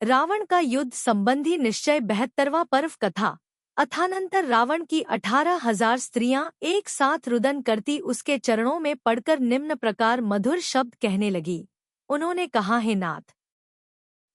रावण का युद्ध संबंधी निश्चय 72वां पर्व कथा। अथानंतर रावण की 18,000 स्त्रियां एक साथ रुदन करती उसके चरणों में पड़कर निम्न प्रकार मधुर शब्द कहने लगी। उन्होंने कहा, हे नाथ,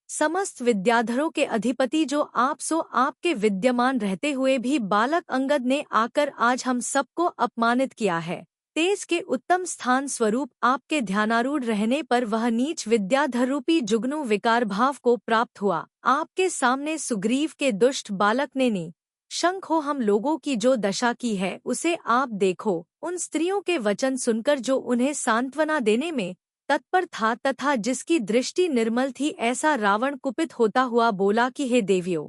समस्त विद्याधरों के अधिपति जो आप सो आपके विद्यमान रहते हुए भी बालक अंगद ने आकर आज हम सबको अपमानित किया है। तेज के उत्तम स्थान स्वरूप आपके ध्यानारूढ़ रहने पर वह नीच विद्याधर रूपी जुगनू विकार भाव को प्राप्त हुआ। आपके सामने सुग्रीव के दुष्ट बालक ने शंख हो हम लोगों की जो दशा की है उसे आप देखो। उन स्त्रियों के वचन सुनकर जो उन्हें सांत्वना देने में तत्पर था तथा जिसकी दृष्टि निर्मल थी, ऐसा रावण कुपित होता हुआ बोला कि हे देवियों,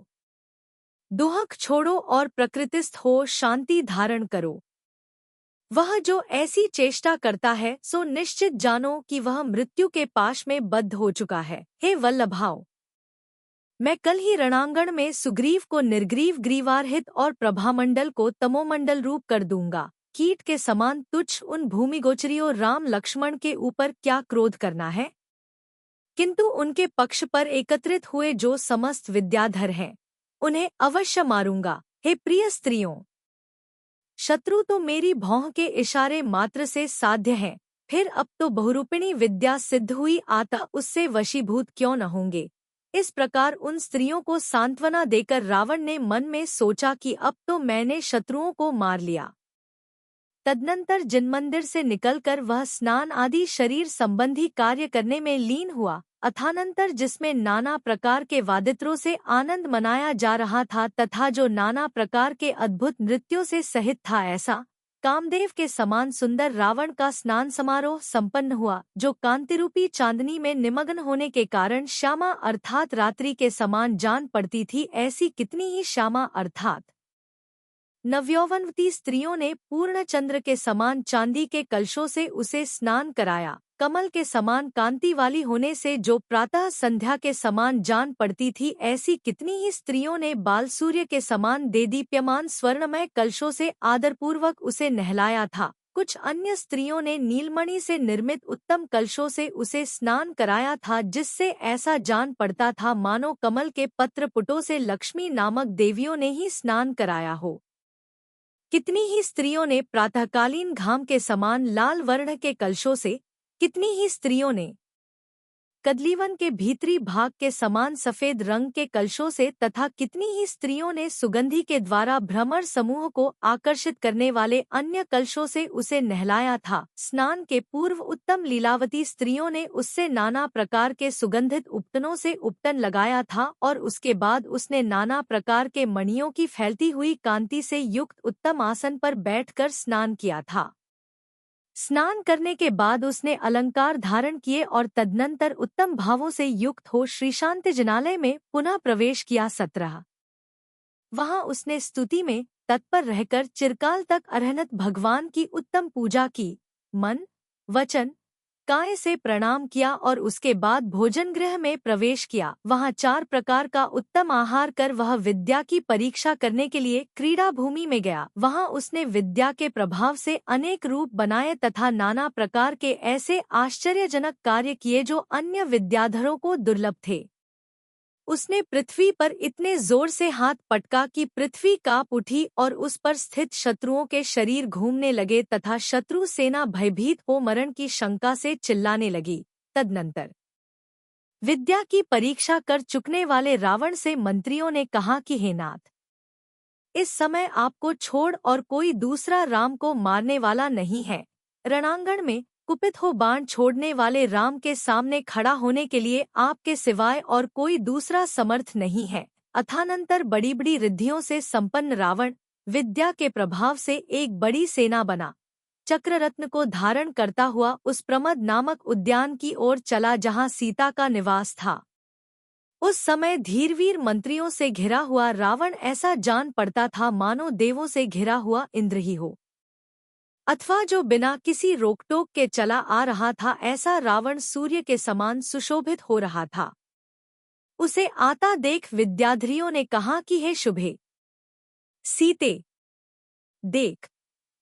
दुहक छोड़ो और प्रकृतिस्थ हो शांति धारण करो। वह जो ऐसी चेष्टा करता है सो निश्चित जानो कि वह मृत्यु के पाश में बद्ध हो चुका है। हे वल्लभाओ, मैं कल ही रणांगण में सुग्रीव को निर्ग्रीव ग्रीवारहित और प्रभामंडल को तमोमंडल रूप कर दूंगा। कीट के समान तुच्छ उन भूमिगोचरियों राम लक्ष्मण के ऊपर क्या क्रोध करना है, किंतु उनके पक्ष पर एकत्रित हुए जो समस्त विद्याधर हैं उन्हें अवश्य मारूंगा। हे प्रिय स्त्रियों, शत्रु तो मेरी भौं के इशारे मात्र से साध्य हैं, फिर अब तो बहुरूपिणी विद्या सिद्ध हुई, आता उससे वशीभूत क्यों न होंगे। इस प्रकार उन स्त्रियों को सांत्वना देकर रावण ने मन में सोचा कि अब तो मैंने शत्रुओं को मार लिया। तदनंतर जिनमंदिर से निकलकर वह स्नान आदि शरीर संबंधी कार्य करने में लीन हुआ। अथानंतर जिसमें नाना प्रकार के वादित्रों से आनंद मनाया जा रहा था तथा जो नाना प्रकार के अद्भुत नृत्यों से सहित था, ऐसा कामदेव के समान सुंदर रावण का स्नान समारोह संपन्न हुआ, जो कांतिरूपी चांदनी में निमग्न होने के कारण श्यामा अर्थात रात्रि के समान जान पड़ती थी। ऐसी कितनी ही श्यामा अर्थात नवयौवनवती स्त्रियों ने पूर्ण चंद्र के समान चांदी के कलशों से उसे स्नान कराया। कमल के समान कांति वाली होने से जो प्रातः संध्या के समान जान पड़ती थी, ऐसी कितनी ही स्त्रियों ने बाल सूर्य के समान देदीप्यमान स्वर्णमय कलशों से आदरपूर्वक उसे नहलाया था। कुछ अन्य स्त्रियों ने नीलमणि से निर्मित उत्तम कलशों से उसे स्नान कराया था, जिससे ऐसा जान पड़ता था मानो कमल के पत्र पुटों से लक्ष्मी नामक देवियों ने ही स्नान कराया हो। कितनी ही स्त्रियों ने प्रातःकालीन घाम के समान लाल वर्ण के कलशों से, कितनी ही स्त्रियों ने कदलीवन के भीतरी भाग के समान सफेद रंग के कलशों से तथा कितनी ही स्त्रियों ने सुगंधि के द्वारा भ्रमर समूह को आकर्षित करने वाले अन्य कलशों से उसे नहलाया था। स्नान के पूर्व उत्तम लीलावती स्त्रियों ने उससे नाना प्रकार के सुगंधित उपटनों से उपटन लगाया था और उसके बाद उसने नाना प्रकार के मणियों की फैलती हुई कांति से युक्त उत्तम आसन पर बैठकर स्नान किया था। स्नान करने के बाद उसने अलंकार धारण किए और तदनंतर उत्तम भावों से युक्त हो श्रीशांत जिनालय में पुनः प्रवेश किया। 17 वहां उसने स्तुति में तत्पर रहकर चिरकाल तक अरहनत भगवान की उत्तम पूजा की, मन वचन काय से प्रणाम किया और उसके बाद भोजन गृह में प्रवेश किया। वहां 4 प्रकार का उत्तम आहार कर वह विद्या की परीक्षा करने के लिए क्रीड़ा भूमि में गया। वहां उसने विद्या के प्रभाव से अनेक रूप बनाए तथा नाना प्रकार के ऐसे आश्चर्यजनक कार्य किए जो अन्य विद्याधरों को दुर्लभ थे। उसने पृथ्वी पर इतने जोर से हाथ पटका कि पृथ्वी कांप उठी और उस पर स्थित शत्रुओं के शरीर घूमने लगे तथा शत्रु सेना भयभीत हो मरण की शंका से चिल्लाने लगी। तदनंतर विद्या की परीक्षा कर चुकने वाले रावण से मंत्रियों ने कहा कि हे नाथ, इस समय आपको छोड़ और कोई दूसरा राम को मारने वाला नहीं है। रणांगण में कुपित हो बाण छोड़ने वाले राम के सामने खड़ा होने के लिए आपके सिवाय और कोई दूसरा समर्थ नहीं है। अथानंतर बड़ी बड़ी रिद्धियों से संपन्न रावण विद्या के प्रभाव से एक बड़ी सेना बना चक्ररत्न को धारण करता हुआ उस प्रमद नामक उद्यान की ओर चला जहां सीता का निवास था। उस समय धीरवीर मंत्रियों से घिरा हुआ रावण ऐसा जान पड़ता था मानो देवों से घिरा हुआ इंद्र ही हो, अथवा जो बिना किसी रोकटोक के चला आ रहा था। ऐसा रावण सूर्य के समान सुशोभित हो रहा था। उसे आता देख विद्याधरियों ने कहा कि हे शुभे सीते, देख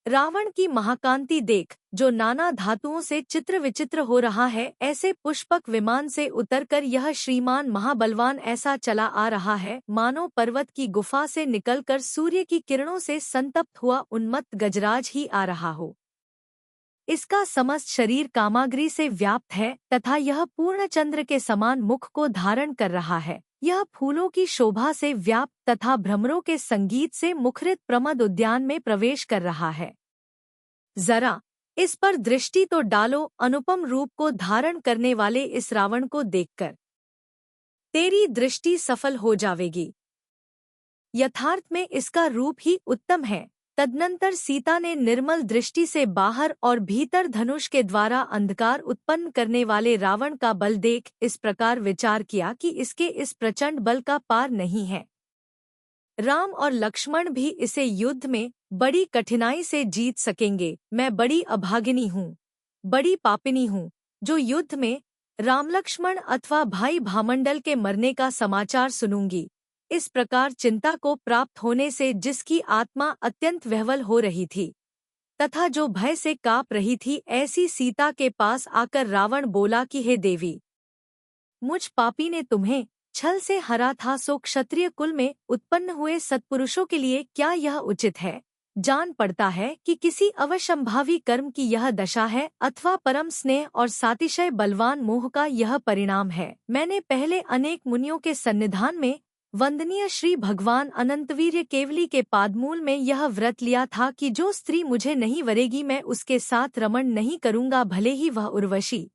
रावण की महाकांति देख। जो नाना धातुओं से चित्र विचित्र हो रहा है। ऐसे पुष्पक विमान से उतरकर यह श्रीमान महाबलवान ऐसा चला आ रहा है मानो पर्वत की गुफा से निकलकर सूर्य की किरणों से संतप्त हुआ उन्मत्त गजराज ही आ रहा हो। इसका समस्त शरीर कामाग्रि से व्याप्त है तथा यह पूर्ण चंद्र के समान मुख को धारण कर रहा है। यह फूलों की शोभा से व्याप्त तथा भ्रमरों के संगीत से मुखरित प्रमद उद्यान में प्रवेश कर रहा है। जरा इस पर दृष्टि तो डालो, अनुपम रूप को धारण करने वाले इस रावण को देखकर तेरी दृष्टि सफल हो जावेगी। यथार्थ में इसका रूप ही उत्तम है। तदनंतर सीता ने निर्मल दृष्टि से बाहर और भीतर धनुष के द्वारा अंधकार उत्पन्न करने वाले रावण का बल देख इस प्रकार विचार किया कि इसके इस प्रचंड बल का पार नहीं है। राम और लक्ष्मण भी इसे युद्ध में बड़ी कठिनाई से जीत सकेंगे। मैं बड़ी अभागिनी हूँ, बड़ी पापिनी हूँ, जो युद्ध में राम लक्ष्मण अथवा भाई भामंडल के मरने का समाचार सुनूंगी। इस प्रकार चिंता को प्राप्त होने से जिसकी आत्मा अत्यंत विह्वल हो रही थी तथा जो भय से काँप रही थी, ऐसी सीता के पास आकर रावण बोला कि हे देवी, मुझ पापी ने तुम्हें छल से हरा था, सो क्षत्रिय कुल में उत्पन्न हुए सत्पुरुषों के लिए क्या यह उचित है? जान पड़ता है कि किसी अवश्यंभावी कर्म की यह दशा है अथवा परम स्नेह और सातिशय बलवान मोह का यह परिणाम है। मैंने पहले अनेक मुनियों के सन्निधान में वंदनीय श्री भगवान अनंतवीर्य केवली के पादमूल में यह व्रत लिया था कि जो स्त्री मुझे नहीं वरेगी मैं उसके साथ रमण नहीं करूंगा, भले ही वह उर्वशी,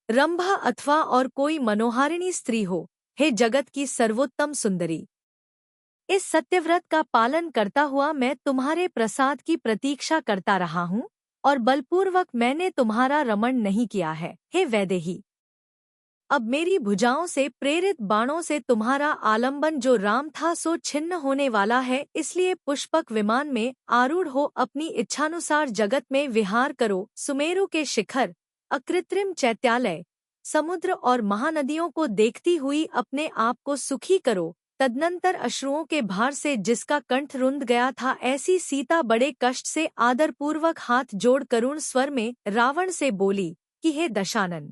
रंभा अथवा और कोई मनोहारिणी स्त्री हो। हे जगत की सर्वोत्तम सुंदरी, इस सत्यव्रत का पालन करता हुआ मैं तुम्हारे प्रसाद की प्रतीक्षा करता रहा हूँ और बलपूर्वक मैंने तुम्हारा रमण नहीं किया है। हे वैदेही, अब मेरी भुजाओं से प्रेरित बाणों से तुम्हारा आलंबन जो राम था सो छिन्न होने वाला है, इसलिए पुष्पक विमान में आरूढ़ हो अपनी इच्छानुसार जगत में विहार करो। सुमेरु के शिखर, अकृत्रिम चैत्यालय, समुद्र और महानदियों को देखती हुई अपने आप को सुखी करो। तदनंतर अश्रुओं के भार से जिसका कंठ रुंध गया था, ऐसी सीता बड़े कष्ट से आदरपूर्वक हाथ जोड़ करुण स्वर में रावण से बोली कि हे दशानन,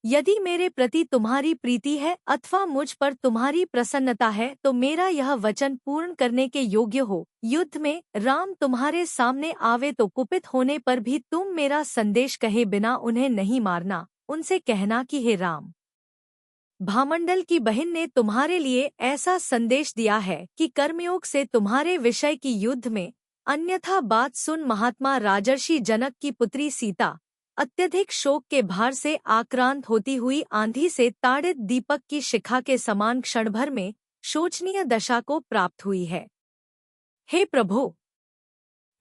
यदि मेरे प्रति तुम्हारी प्रीति है अथवा मुझ पर तुम्हारी प्रसन्नता है तो मेरा यह वचन पूर्ण करने के योग्य हो। युद्ध में राम तुम्हारे सामने आवे तो कुपित होने पर भी तुम मेरा संदेश कहे बिना उन्हें नहीं मारना। उनसे कहना कि हे राम, भामंडल की बहन ने तुम्हारे लिए ऐसा संदेश दिया है कि कर्मयोग से तुम्हारे विषय की युद्ध में, अन्यथा बात सुन महात्मा राजर्षि जनक की पुत्री सीता अत्यधिक शोक के भार से आक्रांत होती हुई आंधी से ताड़ित दीपक की शिखा के समान क्षणभर में शोचनीय दशा को प्राप्त हुई है। हे प्रभो,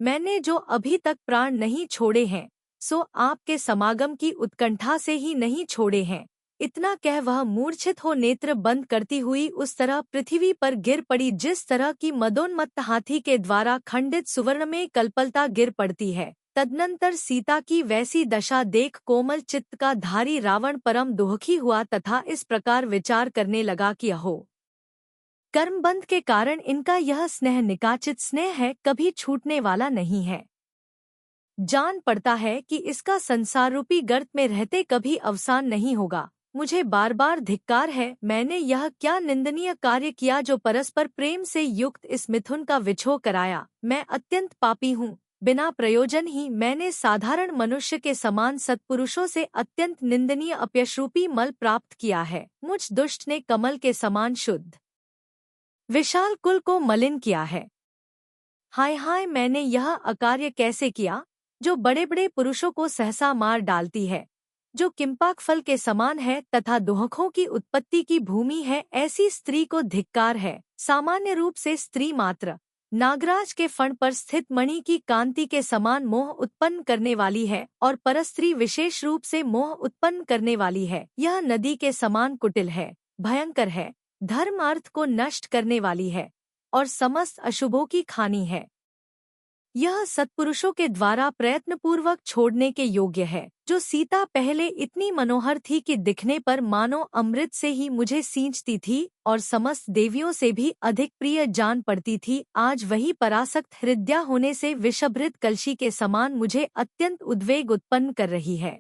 मैंने जो अभी तक प्राण नहीं छोड़े हैं सो आपके समागम की उत्कंठा से ही नहीं छोड़े हैं। इतना कह वह मूर्छित हो नेत्र बंद करती हुई उस तरह पृथ्वी पर गिर पड़ी जिस तरह की मदोन्मत्त हाथी के द्वारा खंडित सुवर्ण में कल्पलता गिर पड़ती है। तदनंतर सीता की वैसी दशा देख कोमल चित्त का धारी रावण परम दुखी हुआ तथा इस प्रकार विचार करने लगा कि अहो, कर्मबंध के कारण इनका यह स्नेह निकाचित स्नेह है, कभी छूटने वाला नहीं है। जान पड़ता है कि इसका संसार रूपी गर्त में रहते कभी अवसान नहीं होगा। मुझे बार बार धिक्कार है, मैंने यह क्या निंदनीय कार्य किया जो परस्पर प्रेम से युक्त इस मिथुन का विछोह कराया। मैं अत्यंत पापी हूँ, बिना प्रयोजन ही मैंने साधारण मनुष्य के समान सत्पुरुषों से अत्यंत निंदनीय अपयशरूपी मल प्राप्त किया है। मुझ दुष्ट ने कमल के समान शुद्ध विशाल कुल को मलिन किया है। हाय हाय, मैंने यह अकार्य कैसे किया जो बड़े बड़े पुरुषों को सहसा मार डालती है, जो किम्पाक फल के समान है तथा दुहकों की उत्पत्ति की भूमि है। ऐसी स्त्री को धिक्कार है। सामान्य रूप से स्त्री मात्र नागराज के फण पर स्थित मणि की कांति के समान मोह उत्पन्न करने वाली है और परस्त्री विशेष रूप से मोह उत्पन्न करने वाली है। यह नदी के समान कुटिल है, भयंकर है, धर्म अर्थ को नष्ट करने वाली है और समस्त अशुभों की खानी है। यह सत्पुरुषों के द्वारा प्रयत्नपूर्वक छोड़ने के योग्य है। जो सीता पहले इतनी मनोहर थी कि दिखने पर मानो अमृत से ही मुझे सींचती थी और समस्त देवियों से भी अधिक प्रिय जान पड़ती थी, आज वही परासक्त हृदया होने से विषभृत कलशी के समान मुझे अत्यंत उद्वेग उत्पन्न कर रही है।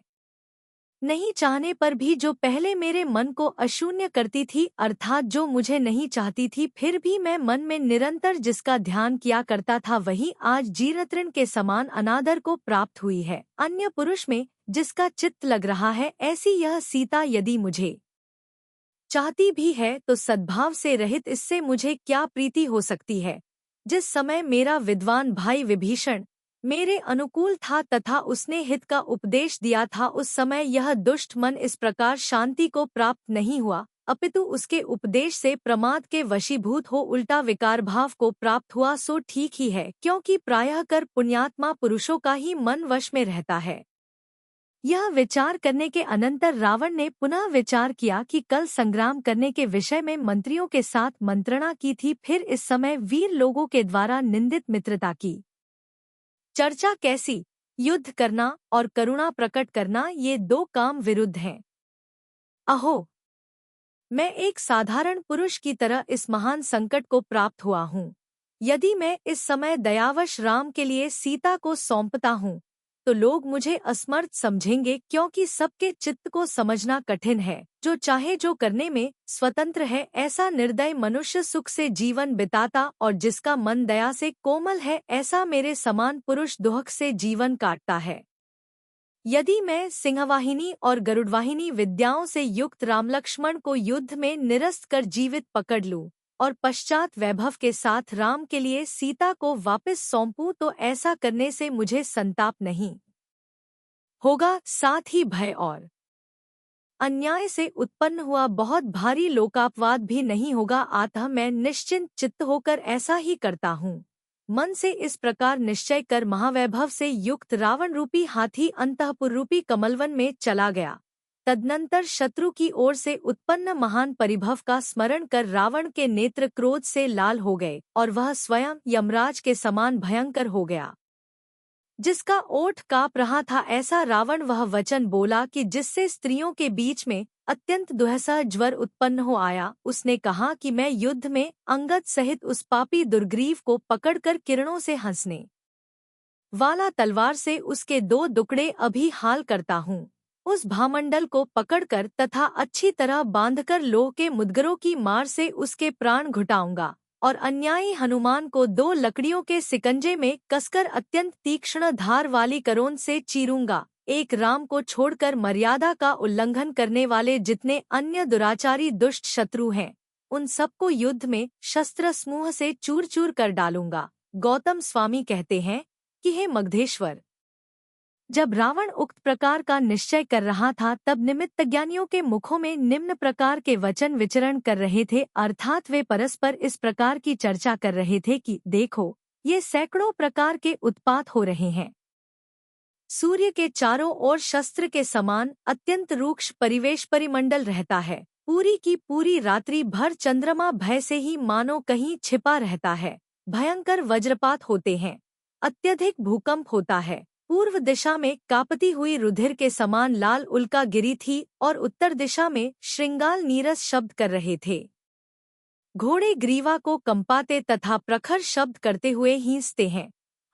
नहीं चाहने पर भी जो पहले मेरे मन को अशून्य करती थी, अर्थात जो मुझे नहीं चाहती थी, फिर भी मैं मन में निरंतर जिसका ध्यान किया करता था, वही आज जीरतृण के समान अनादर को प्राप्त हुई है। अन्य पुरुष में जिसका चित्त लग रहा है, ऐसी यह सीता यदि मुझे चाहती भी है तो सद्भाव से रहित इससे मुझे क्या प्रीति हो सकती है। जिस समय मेरा विद्वान भाई विभीषण मेरे अनुकूल था तथा उसने हित का उपदेश दिया था, उस समय यह दुष्ट मन इस प्रकार शांति को प्राप्त नहीं हुआ, अपितु उसके उपदेश से प्रमाद के वशीभूत हो उल्टा विकार भाव को प्राप्त हुआ। सो ठीक ही है, क्योंकि प्रायः कर पुण्यात्मा पुरुषों का ही मन वश में रहता है। यह विचार करने के अनंतर रावण ने पुनः विचार किया कि कल संग्राम करने के विषय में मंत्रियों के साथ मंत्रणा की थी, फिर इस समय वीर लोगों के द्वारा निंदित मित्रता की चर्चा कैसी। युद्ध करना और करुणा प्रकट करना ये दो काम विरुद्ध हैं। अहो, मैं एक साधारण पुरुष की तरह इस महान संकट को प्राप्त हुआ हूँ। यदि मैं इस समय दयावश राम के लिए सीता को सौंपता हूँ तो लोग मुझे असमर्थ समझेंगे, क्योंकि सबके चित्त को समझना कठिन है। जो चाहे जो करने में स्वतंत्र है, ऐसा निर्दय मनुष्य सुख से जीवन बिताता, और जिसका मन दया से कोमल है, ऐसा मेरे समान पुरुष दुख से जीवन काटता है। यदि मैं सिंहवाहिनी और गरुड़वाहिनी विद्याओं से युक्त रामलक्ष्मण को युद्ध में निरस्त कर जीवित पकड़ लूं और पश्चात वैभव के साथ राम के लिए सीता को वापस सौंपूं, तो ऐसा करने से मुझे संताप नहीं होगा, साथ ही भय और अन्याय से उत्पन्न हुआ बहुत भारी लोकापवाद भी नहीं होगा। अतः मैं निश्चिंत चित्त होकर ऐसा ही करता हूँ। मन से इस प्रकार निश्चय कर महावैभव से युक्त रावण रूपी हाथी अंतःपुर रूपी कमलवन में चला गया। तदनंतर शत्रु की ओर से उत्पन्न महान परिभव का स्मरण कर रावण के नेत्र क्रोध से लाल हो गए और वह स्वयं यमराज के समान भयंकर हो गया। जिसका ओठ काँप रहा था, ऐसा रावण वह वचन बोला कि जिससे स्त्रियों के बीच में अत्यंत दुहसा ज्वर उत्पन्न हो आया। उसने कहा कि मैं युद्ध में अंगद सहित उस पापी दुर्ग्रीव को पकड़कर किरणों से हंसने वाला तलवार से उसके दो टुकड़े अभी हाल करता हूँ। उस भामंडल को पकड़कर तथा अच्छी तरह बांधकर लोह के मुदगरों की मार से उसके प्राण घुटाऊंगा और अन्यायी हनुमान को दो लकड़ियों के सिकंजे में कसकर अत्यंत तीक्ष्ण धार वाली करोन से चीरूंगा। एक राम को छोड़कर मर्यादा का उल्लंघन करने वाले जितने अन्य दुराचारी दुष्ट शत्रु हैं, उन सबको युद्ध में शस्त्र समूह से चूर चूर कर डालूंगा। गौतम स्वामी कहते हैं कि हे मगधेश्वर, जब रावण उक्त प्रकार का निश्चय कर रहा था, तब निमित्तज्ञानियों के मुखों में निम्न प्रकार के वचन विचरण कर रहे थे, अर्थात वे परस्पर इस प्रकार की चर्चा कर रहे थे कि देखो, ये सैकड़ों प्रकार के उत्पात हो रहे हैं। सूर्य के चारों ओर शस्त्र के समान अत्यंत रूक्ष परिवेश परिमंडल रहता है। पूरी की पूरी रात्रि भर चंद्रमा भय से ही मानो कहीं छिपा रहता है। भयंकर वज्रपात होते हैं, अत्यधिक भूकंप होता है। पूर्व दिशा में कांपती हुई रुधिर के समान लाल उल्का गिरी थी और उत्तर दिशा में श्रृंगाल नीरस शब्द कर रहे थे। घोड़े ग्रीवा को कंपाते तथा प्रखर शब्द करते हुए हींचते हैं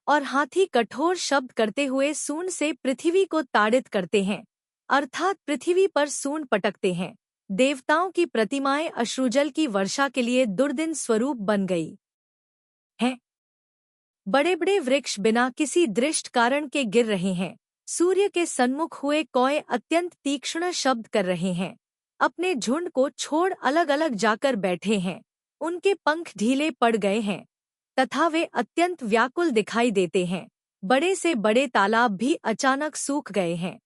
और हाथी कठोर शब्द करते हुए सूंड से पृथ्वी को ताड़ित करते हैं, अर्थात पृथ्वी पर सूंड पटकते हैं। देवताओं की प्रतिमाएं अश्रुजल की वर्षा के लिए दुर्दिन स्वरूप बन गई हैं। बड़े बड़े वृक्ष बिना किसी दृष्ट कारण के गिर रहे हैं। सूर्य के सन्मुख हुए कौए अत्यंत तीक्ष्ण शब्द कर रहे हैं। अपने झुंड को छोड़ अलग अलग जाकर बैठे हैं। उनके पंख ढीले पड़ गए हैं तथा वे अत्यंत व्याकुल दिखाई देते हैं। बड़े से बड़े तालाब भी अचानक सूख गए हैं।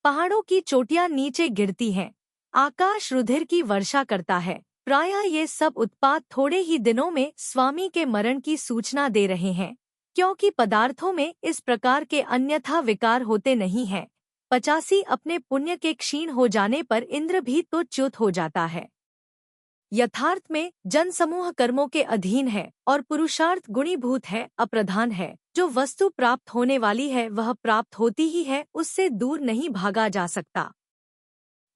पहाड़ों की चोटियां नीचे गिरती हैं। आकाश रुधिर की वर्षा करता है। प्रायः ये सब उत्पात थोड़े ही दिनों में स्वामी के मरण की सूचना दे रहे हैं, क्योंकि पदार्थों में इस प्रकार के अन्यथा विकार होते नहीं हैं। 85 अपने पुण्य के क्षीण हो जाने पर इंद्र भी तो च्युत हो जाता है। यथार्थ में जनसमूह कर्मों के अधीन है और पुरुषार्थ गुणीभूत है, अप्रधान है। जो वस्तु प्राप्त होने वाली है वह प्राप्त होती ही है, उससे दूर नहीं भागा जा सकता।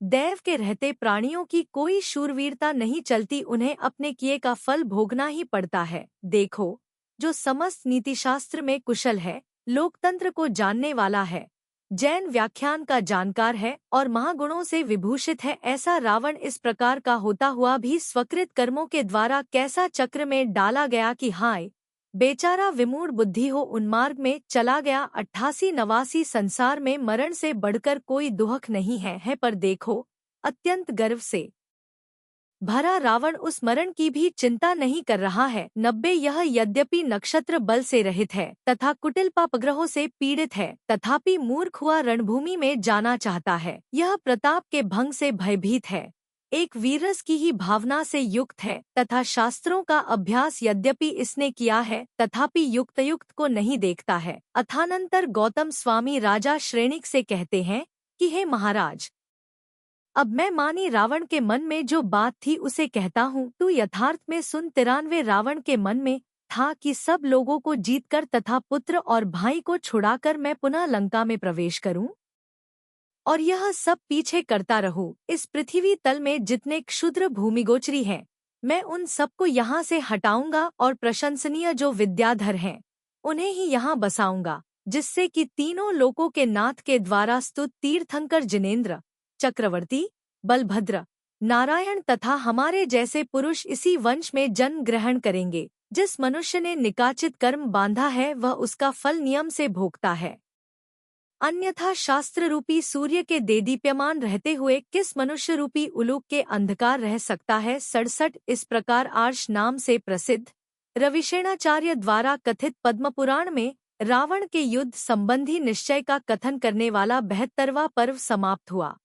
दैव के रहते प्राणियों की कोई शूरवीरता नहीं चलती, उन्हें अपने किए का फल भोगना ही पड़ता है। देखो, जो समस्त नीतिशास्त्र में कुशल है, लोकतंत्र को जानने वाला है, जैन व्याख्यान का जानकार है और महागुणों से विभूषित है, ऐसा रावण इस प्रकार का होता हुआ भी स्वकृत कर्मों के द्वारा कैसा चक्र में डाला गया कि हाय बेचारा विमूढ़ बुद्धि हो, उन्मार्ग में चला गया। 88-89 संसार में मरण से बढ़कर कोई दुहक नहीं है। पर देखो, अत्यंत गर्व से भरा रावण उस मरण की भी चिंता नहीं कर रहा है। 90 यह यद्यपि नक्षत्र बल से रहित है तथा कुटिल पापग्रहों से पीड़ित है, तथापि मूर्ख हुआ रणभूमि में जाना चाहता है। यह प्रताप के भंग से भयभीत है, एक वीरस की ही भावना से युक्त है तथा शास्त्रों का अभ्यास यद्यपि इसने किया है तथापि युक्त को नहीं देखता है। अथानंतर गौतम स्वामी राजा श्रेणिक से कहते हैं कि हे महाराज, अब मैं मानी रावण के मन में जो बात थी उसे कहता हूँ, तू यथार्थ में सुन। 93 रावण के मन में था कि सब लोगों को जीतकर तथा पुत्र और भाई को छुड़ाकर मैं पुनः लंका में प्रवेश करूं और यह सब पीछे करता रहूं। इस पृथ्वी तल में जितने क्षुद्र भूमिगोचरी हैं, मैं उन सबको यहाँ से हटाऊंगा और प्रशंसनीय जो विद्याधर हैं उन्हें ही यहाँ बसाऊंगा, जिससे कि तीनों लोकों के नाथ के द्वारा स्तुत तीर्थंकर जिनेंद्र, चक्रवर्ती, बलभद्र, नारायण तथा हमारे जैसे पुरुष इसी वंश में जन्म ग्रहण करेंगे। जिस मनुष्य ने निकाचित कर्म बांधा है वह उसका फल नियम से भोगता है, अन्यथा शास्त्र रूपी सूर्य के देदीप्यमान रहते हुए किस मनुष्य रूपी उलूक के अंधकार रह सकता है। 67 इस प्रकार आर्ष नाम से प्रसिद्ध रविशेणाचार्य द्वारा कथित पद्मपुराण में रावण के युद्ध संबंधी निश्चय का कथन करने वाला 72वां पर्व समाप्त हुआ।